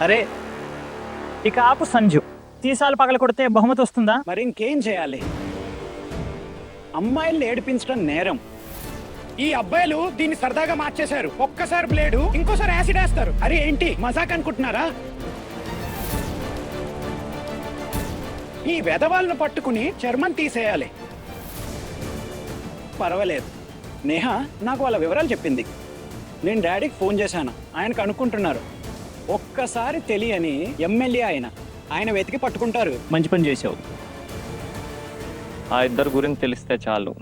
అరే ఇక ఆపు సంజు. తీసాలు పగల కొడితే బహుమతి వస్తుందా? మరి ఇంకేం చేయాలి? అమ్మాయిల్ని ఏడిపించడం నేరం. ఈ అబ్బాయిలు దీన్ని సరదాగా మార్చేశారు. ఒక్కసారి బ్లేడు, ఇంకోసారి యాసిడ్ వేస్తారు. అరే ఏంటి మజాక్ అనుకుంటున్నారా? ఈ వెధవాళ్ళను పట్టుకుని చర్మం తీసేయాలి. పర్వాలేదు, నేహ నాకు వాళ్ళ వివరాలు చెప్పింది. నేను డాడీకి ఫోన్ చేశాను, ఆయనకు అనుకుంటున్నారు. ఒక్కసారి తెలియని ఎమ్మెల్యే ఆయన వెతికి పట్టుకుంటారు. మంచి పని చేసావు. ఆ ఇద్దరు గురించి తెలిస్తే చాలు.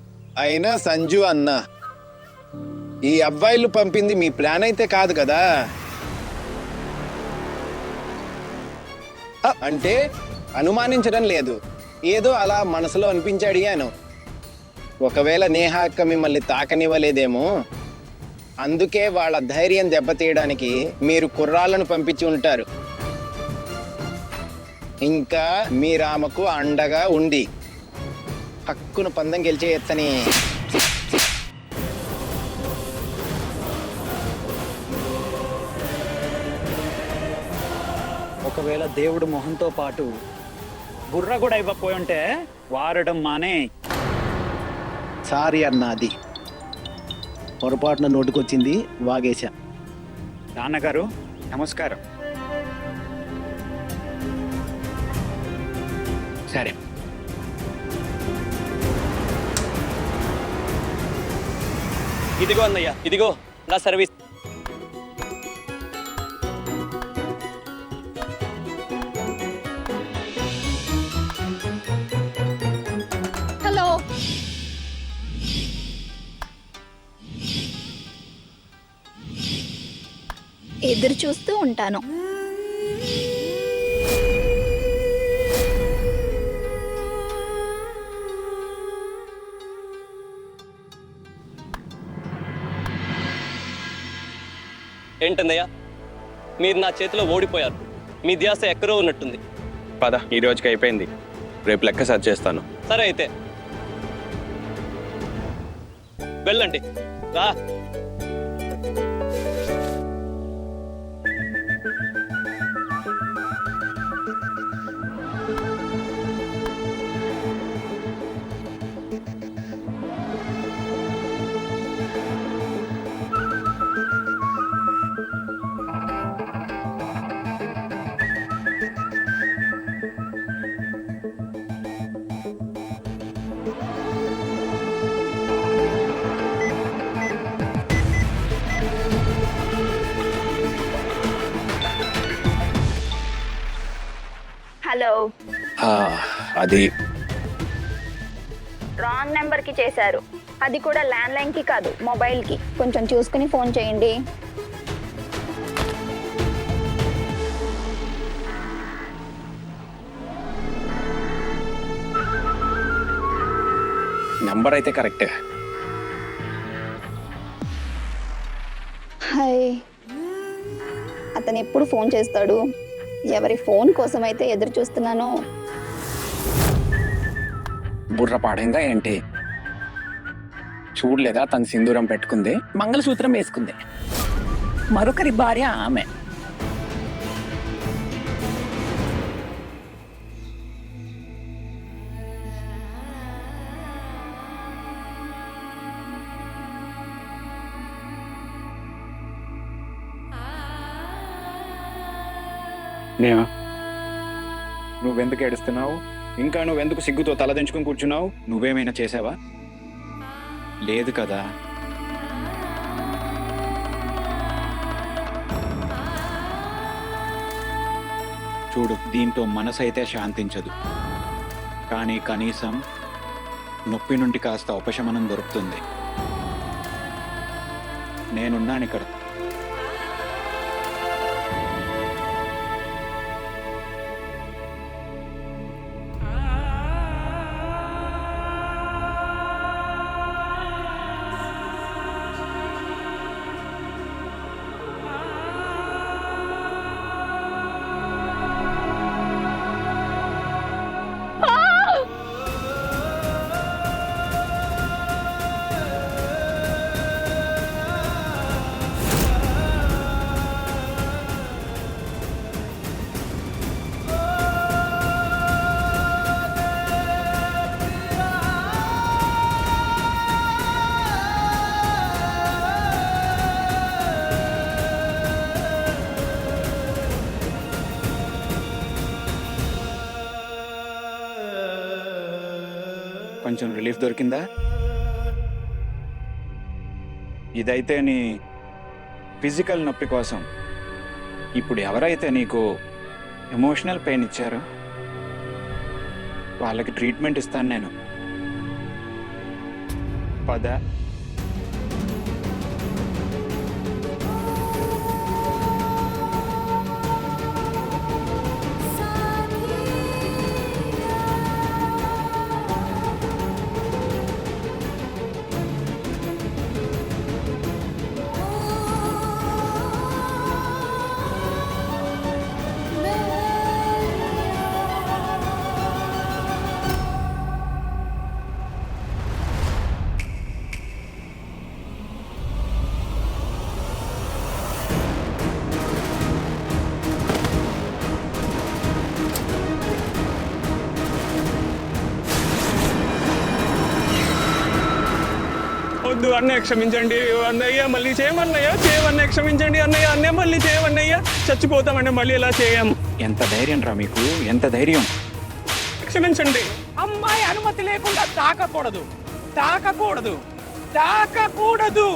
అయినా సంజు అన్న, ఈ అబ్బాయిలు పంపింది మీ ప్లాన్ అయితే కాదు కదా? అంటే అనుమానించడం లేదు, ఏదో అలా మనసులో అనిపించి అడిగాను. ఒకవేళ నేహ అక్క మిమ్మల్ని తాకనివ్వలేదేమో, అందుకే వాళ్ళ ధైర్యం దెబ్బతీయడానికి మీరు కుర్రాళ్ళను పంపించి ఉంటారు. ఇంకా మీరామకు అండగా ఉండి హక్కును పందెం గెలిచేయచ్చని. ఒకవేళ దేవుడు మొహంతో పాటు బుర్ర కూడా ఇవ్వకపోయి ఉంటే వారడం మానే. సారీ అన్న, అది పొరపాటున నోటికొచ్చింది, వాగేశా. నాన్నగారు నమస్కారం. సరే, ఇదిగో అన్నయ్య, ఇదిగో నా సర్వీస్. హలో, ఎదురు చూస్తూ ఉంటాను. ఏంటన్నయ్య, మీరు నా చేతిలో ఓడిపోయారు. మీ ధ్యాస ఎక్కడో ఉన్నట్టుంది. పద, ఈ రోజుకి అయిపోయింది. రేపు లెక్క సర్చ్ చేస్తాను. సరే అయితే వెళ్ళండి. రా. హలో, అది రాంగ్ నెంబర్కి చేశారు. అది కూడా ల్యాండ్ లైన్కి కాదు, మొబైల్కి. కొంచెం చూసుకుని ఫోన్ చేయండి. నంబర్ అయితే కరెక్టే. హాయ్, అతను ఎప్పుడు ఫోన్ చేస్తాడు? ఎవరి ఫోన్ కోసం అయితే ఎదురు చూస్తున్నానో. బుర్ర పాడైందా ఏంటి? చూడలేదా తను సింధూరం పెట్టుకుంది, మంగళసూత్రం వేసుకుంది. మరొకరి భార్య ఆమె. నేహ, నువ్వెందుకు ఏడుస్తున్నావు? ఇంకా నువ్వెందుకు సిగ్గుతో తలదించుకుని కూర్చున్నావు? నువ్వేమైనా చేసావా? లేదు కదా. చూడు, దీంతో మనసు అయితే శాంతించదు, కానీ కనీసం నొప్పి నుండి కాస్త ఉపశమనం దొరుకుతుంది. నేనున్నాను ఇక్కడ. కొంచెం రిలీఫ్ దొరికిందా? ఇదైతే నీ ఫిజికల్ నొప్పి కోసం. ఇప్పుడు ఎవరైతే నీకు ఎమోషనల్ పెయిన్ ఇచ్చారో వాళ్ళకి ట్రీట్మెంట్ ఇస్తాను నేను. పద. వద్దు అన్నయ్య, క్షమించండి అన్నయ్య, మళ్ళీ చేయమన్నయ్య, చేయమన్నయ్య, క్షమించండి అన్నయ్య, అన్నయ్య మళ్ళీ చేయమన్నయ్య, చచ్చిపోతామన్నయ్య, మళ్ళీ ఇలా చేయం. ఎంత ధైర్యం రా మీకు, ఎంత ధైర్యం! క్షమించండి. అమ్మాయి అనుమతి లేకుండా తాకకూడదు, తాకకూడదు, తాకకూడదు.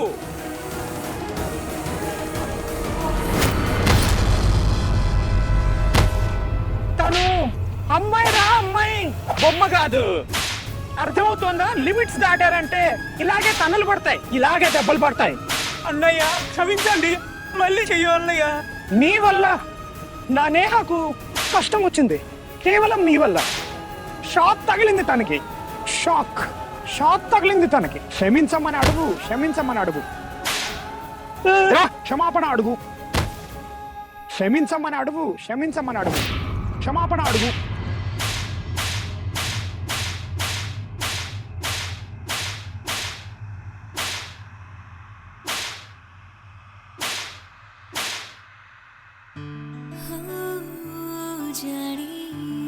తను అమ్మాయి రా, అమ్మాయి, బొమ్మ కాదు. అర్థమవుతోందా? లిమిట్స్ దాటారంటే ఇలాగే తన్నులు పడతాయి, ఇలాగే దెబ్బలు పడతాయి. అన్నయ్య క్షమించండి, మళ్ళీ చెయ్యు అన్నయ్య. నీ వల్ల నా నేహకు కష్టం వచ్చింది, కేవలం నీ వల్ల. షాక్ తగిలింది తనకి, షాక్ తగిలింది తనకి. క్షమించమని అడుగు, క్షమించమని అడుగు, రా, క్షమాపణ అడుగు. క్షమించమని అడుగు, క్షమించమని అడుగు, క్షమాపణ అడుగు. जानी